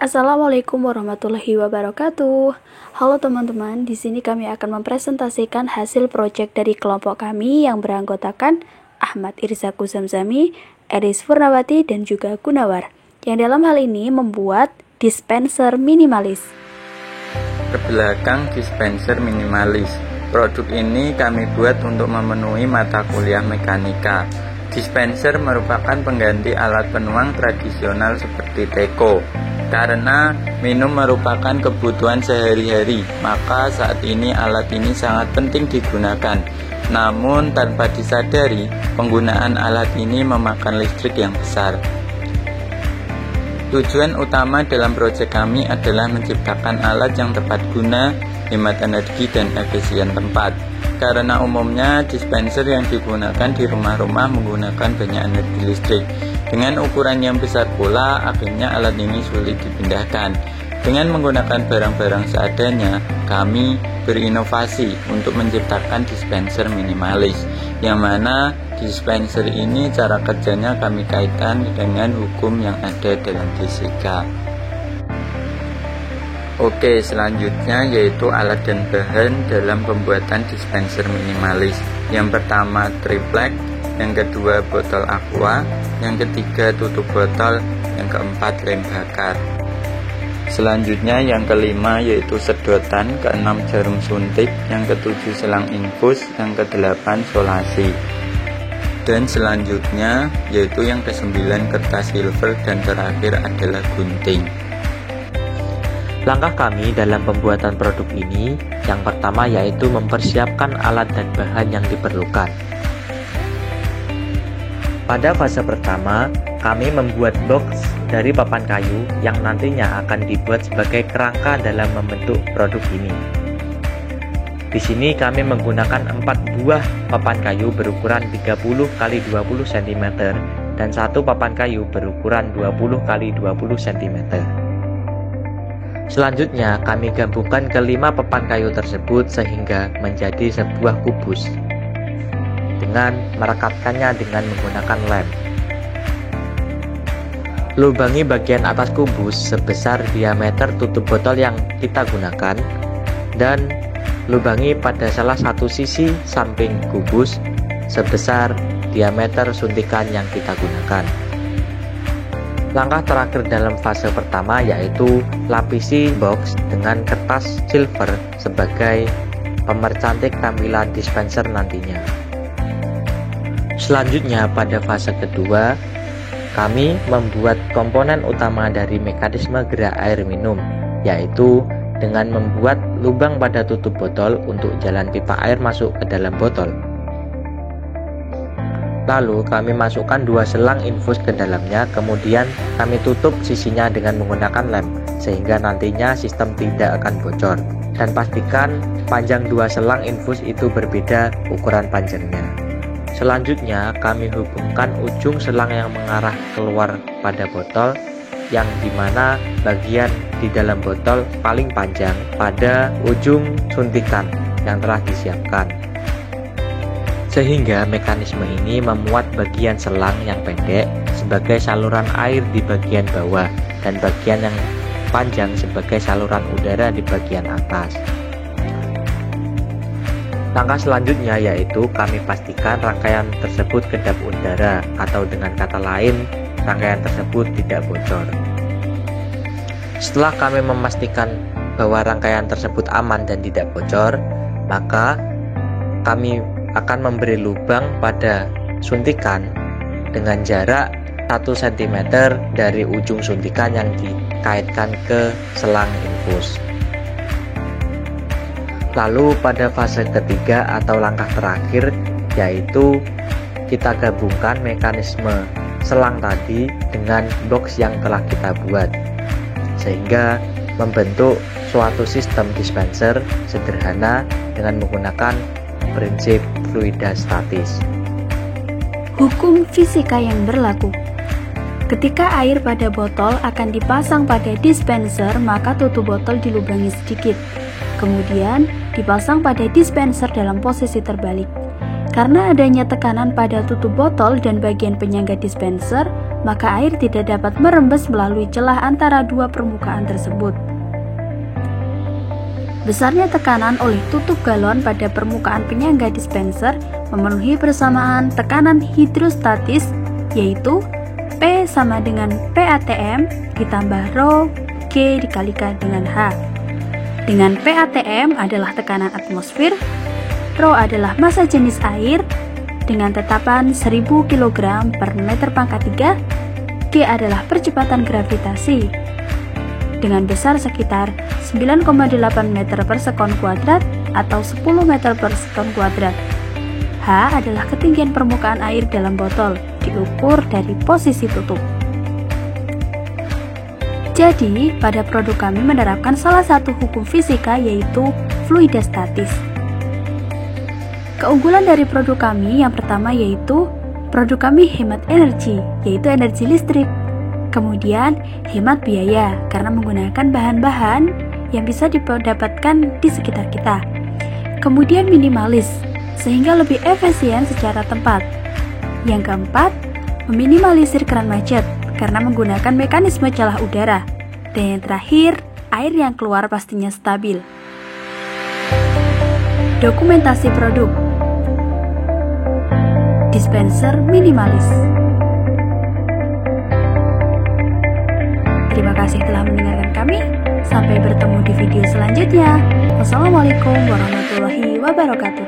Assalamualaikum warahmatullahi wabarakatuh. Halo teman-teman, di sini kami akan mempresentasikan hasil proyek dari kelompok kami yang beranggotakan Ahmad Irzaku Zamzami, Eris Furnawati, dan juga Gunawar, yang dalam hal ini membuat dispenser minimalis. Ke belakang dispenser minimalis. Produk ini kami buat untuk memenuhi mata kuliah mekanika. Dispenser merupakan pengganti alat penuang tradisional seperti teko. Karena minum merupakan kebutuhan sehari-hari, maka saat ini alat ini sangat penting digunakan. Namun tanpa disadari, penggunaan alat ini memakan listrik yang besar. Tujuan utama dalam proyek kami adalah menciptakan alat yang tepat guna, hemat energi, dan efisien tempat. Karena umumnya dispenser yang digunakan di rumah-rumah menggunakan banyak energi listrik. Dengan ukuran yang besar pula, akhirnya alat ini sulit dipindahkan. Dengan menggunakan barang-barang seadanya, kami berinovasi untuk menciptakan dispenser minimalis, yang mana dispenser ini cara kerjanya kami kaitkan dengan hukum yang ada dalam fisika. Oke, selanjutnya yaitu alat dan bahan dalam pembuatan dispenser minimalis. Yang pertama triplek, yang kedua botol aqua, yang ketiga tutup botol, yang keempat lem bakar. Selanjutnya yang kelima yaitu sedotan, keenam jarum suntik, yang ketujuh selang infus, yang kedelapan solasi. Dan selanjutnya yaitu yang kesembilan kertas silver, dan terakhir adalah gunting. Langkah kami dalam pembuatan produk ini, yang pertama yaitu mempersiapkan alat dan bahan yang diperlukan. Pada fase pertama, kami membuat box dari papan kayu yang nantinya akan dibuat sebagai kerangka dalam membentuk produk ini. Di sini kami menggunakan 4 buah papan kayu berukuran 30 x 20 cm dan 1 papan kayu berukuran 20 x 20 cm. Selanjutnya, kami gabungkan ke-5 papan kayu tersebut sehingga menjadi sebuah kubus dengan merekatkannya dengan menggunakan lem. Lubangi bagian atas kubus sebesar diameter tutup botol yang kita gunakan dan lubangi pada salah satu sisi samping kubus sebesar diameter suntikan yang kita gunakan. Langkah terakhir dalam fase pertama yaitu lapisi box dengan kertas silver sebagai pemercantik tampilan dispenser nantinya. Selanjutnya pada fase kedua, kami membuat komponen utama dari mekanisme gerak air minum, yaitu dengan membuat lubang pada tutup botol untuk jalan pipa air masuk ke dalam botol. Lalu kami masukkan 2 selang infus ke dalamnya, kemudian kami tutup sisinya dengan menggunakan lem, sehingga nantinya sistem tidak akan bocor. Dan pastikan panjang 2 selang infus itu berbeda ukuran panjangnya. Selanjutnya kami hubungkan ujung selang yang mengarah keluar pada botol, yang dimana bagian di dalam botol paling panjang pada ujung suntikan yang telah disiapkan. Sehingga mekanisme ini memuat bagian selang yang pendek sebagai saluran air di bagian bawah dan bagian yang panjang sebagai saluran udara di bagian atas. Langkah selanjutnya yaitu kami pastikan rangkaian tersebut kedap udara, atau dengan kata lain rangkaian tersebut tidak bocor. Setelah kami memastikan bahwa rangkaian tersebut aman dan tidak bocor, maka kami akan memberi lubang pada suntikan dengan jarak 1 cm dari ujung suntikan yang dikaitkan ke selang infus. Lalu pada fase ketiga atau langkah terakhir yaitu kita gabungkan mekanisme selang tadi dengan box yang telah kita buat, sehingga membentuk suatu sistem dispenser sederhana dengan menggunakan prinsip fluidastatis. Hukum fisika yang berlaku. Ketika air pada botol akan dipasang pada dispenser, maka tutup botol dilubangi sedikit. Kemudian dipasang pada dispenser dalam posisi terbalik. Karena adanya tekanan pada tutup botol dan bagian penyangga dispenser, maka air tidak dapat merembes melalui celah antara dua permukaan tersebut. Besarnya tekanan oleh tutup galon pada permukaan penyangga dispenser memenuhi persamaan tekanan hidrostatis, yaitu P sama dengan PATM ditambah ρ G dikalikan dengan H. Dengan PATM adalah tekanan atmosfer, ρ adalah massa jenis air dengan tetapan 1000 kg per meter pangkat 3, G adalah percepatan gravitasi dengan besar sekitar 9,8 meter per sekon kuadrat atau 10 meter per sekon kuadrat. H adalah ketinggian permukaan air dalam botol, diukur dari posisi tutup. Jadi, pada produk kami menerapkan salah satu hukum fisika, yaitu fluidostatis. Keunggulan dari produk kami yang pertama yaitu produk kami hemat energi, yaitu energi listrik. Kemudian hemat biaya karena menggunakan bahan-bahan yang bisa didapatkan di sekitar kita. Kemudian minimalis sehingga lebih efisien secara tempat. Yang keempat, meminimalisir keran macet karena menggunakan mekanisme celah udara. Dan yang terakhir, air yang keluar pastinya stabil. Dokumentasi produk dispenser minimalis. Terima kasih telah mendengarkan kami. Sampai bertemu di video selanjutnya. Wassalamualaikum warahmatullahi wabarakatuh.